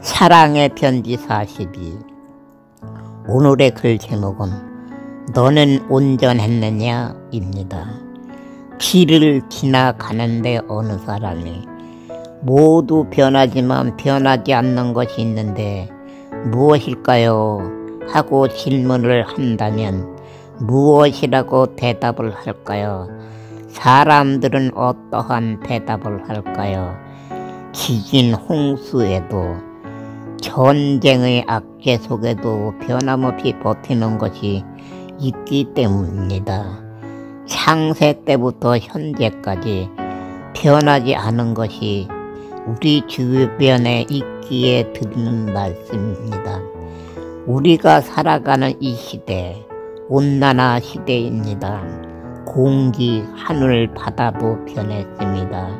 사랑의 편지 42. 오늘의 글 제목은 너는 온전했느냐 입니다. 길을 지나가는데 어느 사람이 모두 변하지만 변하지 않는 것이 있는데 무엇일까요? 하고 질문을 한다면 무엇이라고 대답을 할까요? 사람들은 어떠한 대답을 할까요? 지진 홍수에도 전쟁의 악재 속에도 변함없이 버티는 것이 있기 때문입니다. 창세 때부터 현재까지 변하지 않은 것이 우리 주변에 있기에 드리는 말씀입니다. 우리가 살아가는 이 시대, 온난화 시대입니다. 공기, 하늘, 바다도 변했습니다.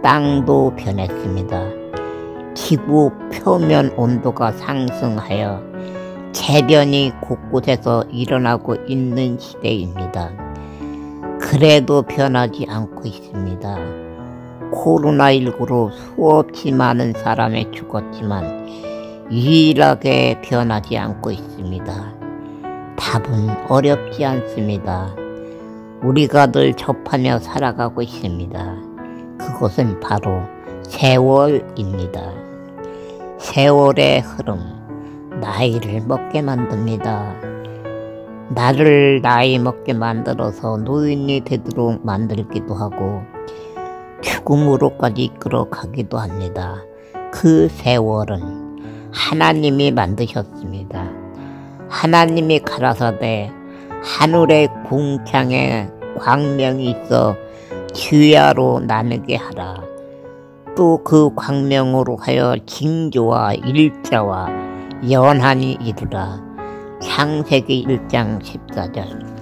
땅도 변했습니다. 지구 표면 온도가 상승하여 재변이 곳곳에서 일어나고 있는 시대입니다. 그래도 변하지 않고 있습니다. 코로나19로 수없이 많은 사람이 죽었지만 유일하게 변하지 않고 있습니다. 답은 어렵지 않습니다. 우리가 늘 접하며 살아가고 있습니다. 그것은 바로 세월입니다. 세월의 흐름, 나이를 먹게 만듭니다. 나를 나이 먹게 만들어서 노인이 되도록 만들기도 하고 죽음으로까지 이끌어 가기도 합니다. 그 세월은 하나님이 만드셨습니다. 하나님이 가라사대 하늘의 궁창에 광명이 있어 주야로 나누게 하라. 또 그 광명으로 하여 징조와 일자와 연한이 이루라. 창세기 1장 14절.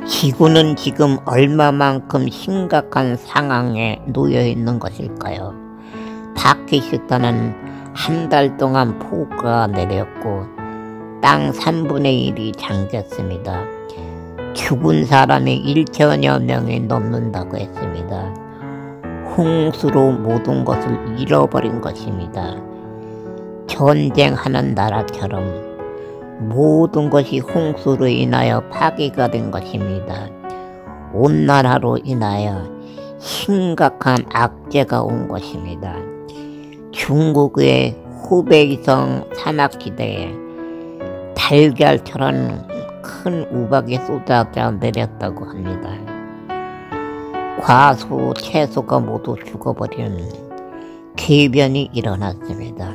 지구는 지금 얼마만큼 심각한 상황에 놓여 있는 것일까요? 파키스탄은 한 달 동안 폭우가 내렸고 땅 3분의 1이 잠겼습니다. 죽은 사람이 1천여 명이 넘는다고 했습니다. 홍수로 모든 것을 잃어버린 것입니다. 전쟁하는 나라처럼 모든 것이 홍수로 인하여 파괴가 된 것입니다. 온난화로 인하여 심각한 악재가 온 것입니다. 중국의 후베이성 산악지대에 달걀처럼 큰 우박이 쏟아져 내렸다고 합니다. 과수, 채소가 모두 죽어버리는 궤변이 일어났습니다.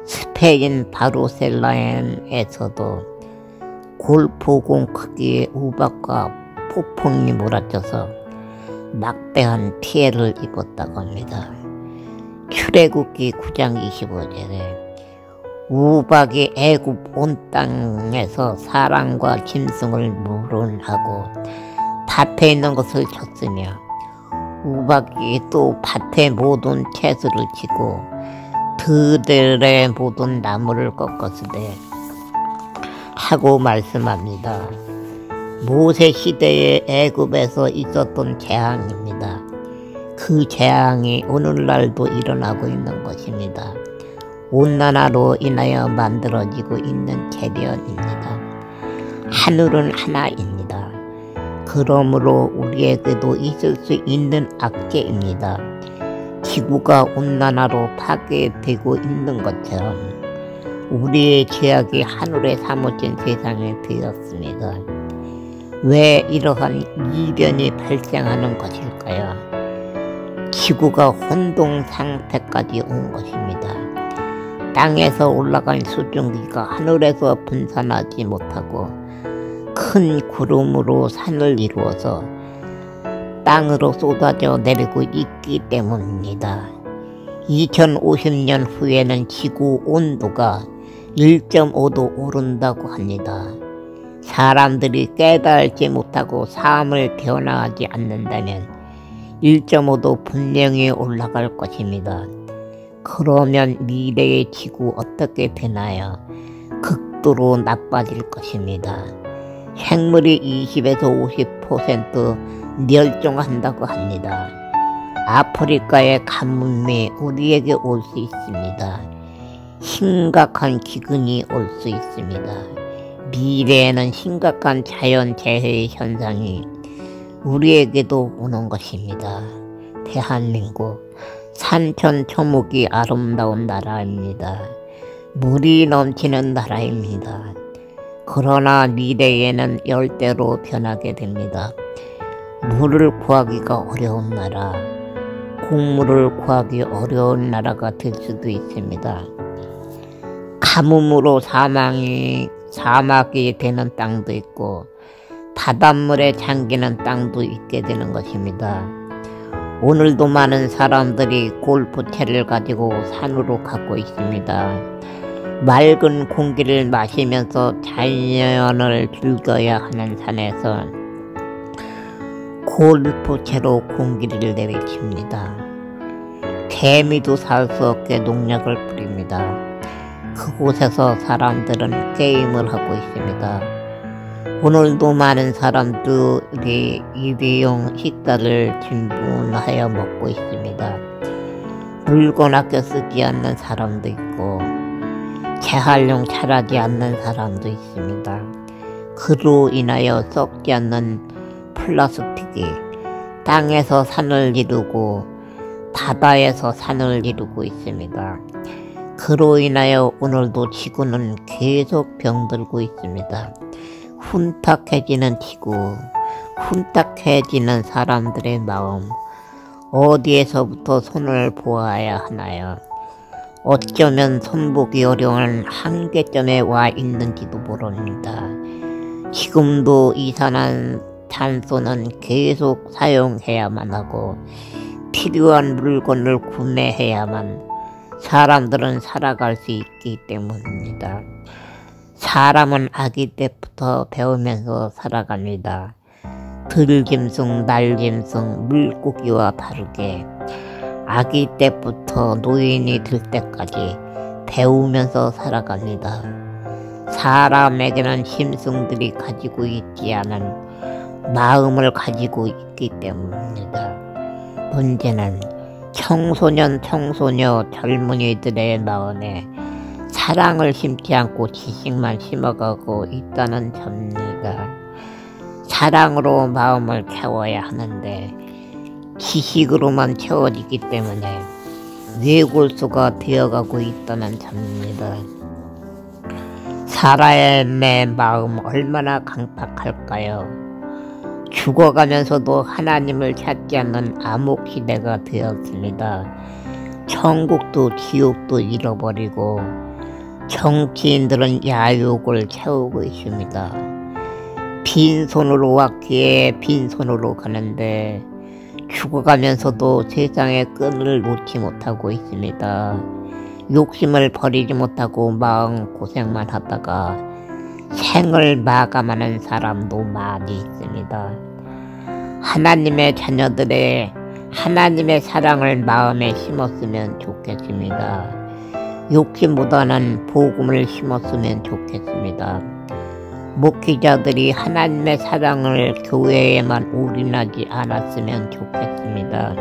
스페인 바르셀로나에서도 골프공 크기의 우박과 폭풍이 몰아쳐서 막대한 피해를 입었다고 합니다. 출애굽기 9장 25절에 우박이 애굽 온 땅에서 사람과 짐승을 물은하고 밭에 있는 것을 쳤으며 우박이 또 밭의 모든 채소를 치고 들의 모든 나무를 꺾었으되 하고 말씀합니다. 모세 시대의 애굽에서 있었던 재앙입니다. 그 재앙이 오늘날도 일어나고 있는 것입니다. 온난화로 인하여 만들어지고 있는 재변입니다. 하늘은 하나입니다. 그러므로 우리에게도 있을 수 있는 악재입니다. 지구가 온난화로 파괴되고 있는 것처럼 우리의 죄악이 하늘에 사무친 세상에 되었습니다. 왜 이러한 이변이 발생하는 것일까요? 지구가 혼동 상태까지 온 것입니다. 땅에서 올라간 수증기가 하늘에서 분산하지 못하고 큰 구름으로 산을 이루어서 땅으로 쏟아져 내리고 있기 때문입니다. 2050년 후에는 지구 온도가 1.5도 오른다고 합니다. 사람들이 깨달지 못하고 삶을 변화하지 않는다면 1.5도 분명히 올라갈 것입니다. 그러면 미래의 지구 어떻게 되나요? 극도로 나빠질 것입니다. 생물이 20에서 50% 멸종한다고 합니다. 아프리카의 가뭄이 우리에게 올 수 있습니다. 심각한 기근이 올 수 있습니다. 미래에는 심각한 자연재해 현상이 우리에게도 오는 것입니다. 대한민국 산천초목이 아름다운 나라입니다. 물이 넘치는 나라입니다. 그러나 미래에는 열대로 변하게 됩니다. 물을 구하기가 어려운 나라, 곡물을 구하기 어려운 나라가 될 수도 있습니다. 가뭄으로 사막이 되는 땅도 있고 바닷물에 잠기는 땅도 있게 되는 것입니다. 오늘도 많은 사람들이 골프채를 가지고 산으로 가고 있습니다. 맑은 공기를 마시면서 자연을 즐겨야 하는 산에서 골프채로 공기를 내비칩니다. 개미도 살 수 없게 농약을 뿌립니다. 그곳에서 사람들은 게임을 하고 있습니다. 오늘도 많은 사람들이 일회용 식사를 진분하여 먹고 있습니다. 물건 아껴 쓰지 않는 사람도 있고 재활용 잘하지 않는 사람도 있습니다. 그로 인하여 썩지 않는 플라스틱이 땅에서 산을 이루고 바다에서 산을 이루고 있습니다. 그로 인하여 오늘도 지구는 계속 병들고 있습니다. 훈탁해지는 지구, 훈탁해지는 사람들의 마음, 어디에서부터 손을 보아야 하나요? 어쩌면 손보기 어려운 한계점에 와 있는지도 모릅니다. 지금도 이산화탄소는 계속 사용해야만 하고 필요한 물건을 구매해야만 사람들은 살아갈 수 있기 때문입니다. 사람은 아기 때부터 배우면서 살아갑니다. 들짐승, 날짐승, 물고기와 다르게 아기 때부터 노인이 될 때까지 배우면서 살아갑니다. 사람에게는 짐승들이 가지고 있지 않은 마음을 가지고 있기 때문입니다. 문제는 청소년, 청소녀, 젊은이들의 마음에 사랑을 심지 않고 지식만 심어가고 있다는 점입니다. 사랑으로 마음을 채워야 하는데 지식으로만 채워지기 때문에 뇌골수가 되어가고 있다는 점입니다. 사람의 마음 얼마나 강팍할까요? 죽어가면서도 하나님을 찾지 않는 암흑 시대가 되었습니다. 천국도 지옥도 잃어버리고 정치인들은 야욕을 채우고 있습니다. 빈손으로 왔기에 빈손으로 가는데 죽어가면서도 세상의 끈을 놓지 못하고 있습니다. 욕심을 버리지 못하고 마음고생만 하다가 생을 마감하는 사람도 많이 있습니다. 하나님의 자녀들의 하나님의 사랑을 마음에 심었으면 좋겠습니다. 욕심보다는 복음을 심었으면 좋겠습니다. 목회자들이 하나님의 사랑을 교회에만 올인하지 않았으면 좋겠습니다.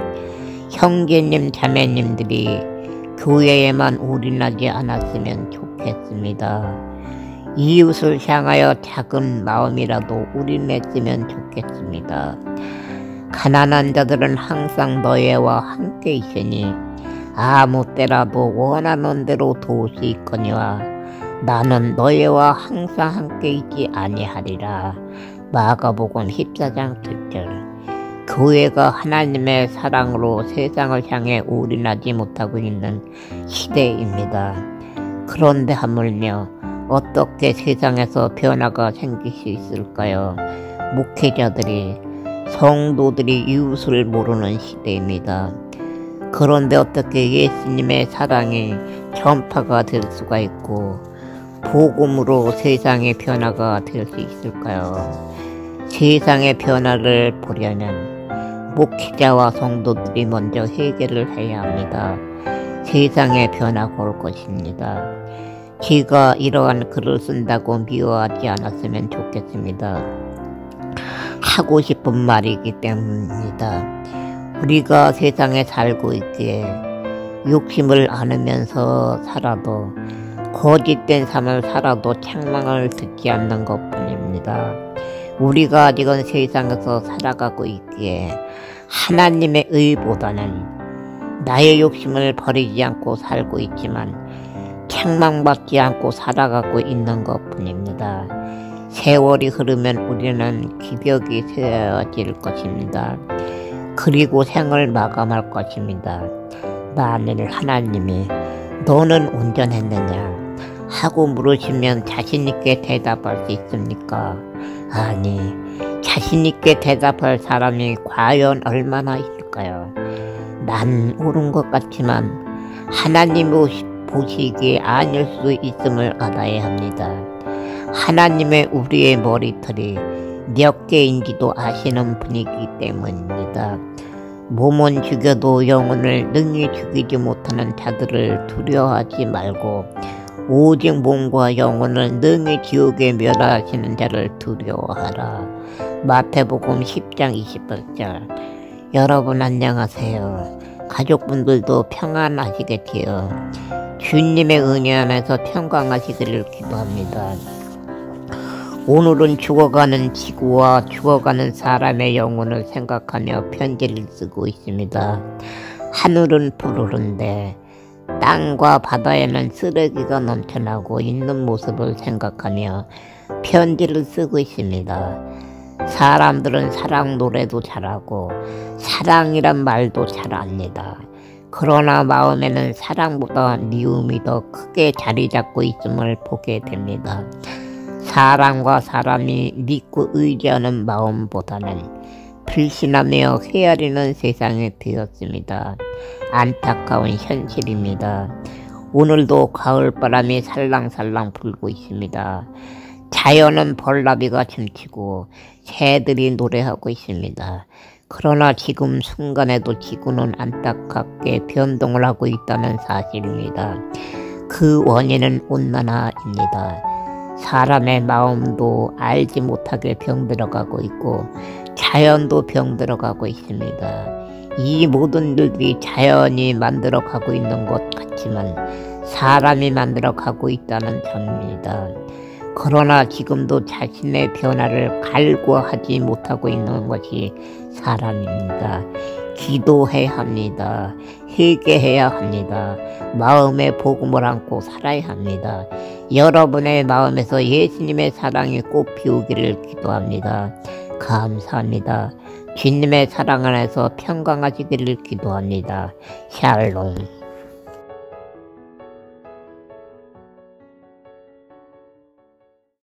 형제님, 자매님들이 교회에만 올인하지 않았으면 좋겠습니다. 이웃을 향하여 작은 마음이라도 올인했으면 좋겠습니다. 가난한 자들은 항상 너희와 함께 있으니 아무 때라도 원하는 대로 도울 수 있거니와 나는 너희와 항상 함께 있지 아니하리라. 마가복음 14장 7절. 교회가 하나님의 사랑으로 세상을 향해 올인하지 못하고 있는 시대입니다. 그런데 하물며 어떻게 세상에서 변화가 생길 수 있을까요? 목회자들이, 성도들이 이웃을 모르는 시대입니다. 그런데 어떻게 예수님의 사랑이 전파가 될 수가 있고 복음으로 세상의 변화가 될 수 있을까요? 세상의 변화를 보려면 목회자와 성도들이 먼저 회개를 해야 합니다. 세상의 변화가 올 것입니다. 제가 이러한 글을 쓴다고 미워하지 않았으면 좋겠습니다. 하고 싶은 말이기 때문입니다. 우리가 세상에 살고 있기에 욕심을 안으면서 살아도 거짓된 삶을 살아도 책망을 듣지 않는 것뿐입니다. 우리가 아직은 세상에서 살아가고 있기에 하나님의 의보다는 나의 욕심을 버리지 않고 살고 있지만 책망받지 않고 살아가고 있는 것뿐입니다. 세월이 흐르면 우리는 기벽이 세워질 것입니다. 그리고 생을 마감할 것입니다. 만일 하나님이 너는 온전했느냐 하고 물으시면 자신있게 대답할 수 있습니까? 아니, 자신있게 대답할 사람이 과연 얼마나 있을까요? 난 옳은 것 같지만 하나님 보시기에 아닐 수 있음을 알아야 합니다. 하나님의 우리의 머리털이 몇 개인지도 아시는 분이기 때문입니다. 몸은 죽여도 영혼을 능히 죽이지 못하는 자들을 두려워하지 말고 오직 몸과 영혼을 능히 지옥에 멸하시는 자를 두려워하라. 마태복음 10장 28절. 여러분 안녕하세요. 가족분들도 평안하시겠지요. 주님의 은혜 안에서 평강하시기를 기도합니다. 오늘은 죽어가는 지구와 죽어가는 사람의 영혼을 생각하며 편지를 쓰고 있습니다. 하늘은 푸르른데 땅과 바다에는 쓰레기가 넘쳐나고 있는 모습을 생각하며 편지를 쓰고 있습니다. 사람들은 사랑 노래도 잘하고 사랑이란 말도 잘합니다. 그러나 마음에는 사랑보다 미움이 더 크게 자리 잡고 있음을 보게 됩니다. 사람과 사람이 믿고 의지하는 마음보다는 불신하며 헤아리는 세상이 되었습니다. 안타까운 현실입니다. 오늘도 가을바람이 살랑살랑 불고 있습니다. 자연은 벌나비가 춤추고 새들이 노래하고 있습니다. 그러나 지금 순간에도 지구는 안타깝게 변동을 하고 있다는 사실입니다. 그 원인은 온난화입니다. 사람의 마음도 알지 못하게 병들어가고 있고 자연도 병들어가고 있습니다. 이 모든 일들이 자연이 만들어가고 있는 것 같지만 사람이 만들어가고 있다는 점입니다. 그러나 지금도 자신의 변화를 갈구하지 못하고 있는 것이 사람입니다. 기도해야 합니다. 회개해야 합니다. 마음에 복음을 안고 살아야 합니다. 여러분의 마음에서 예수님의 사랑이 꽃 피우기를 기도합니다. 감사합니다. 주님의 사랑 안에서 평강하시기를 기도합니다. 샬롬.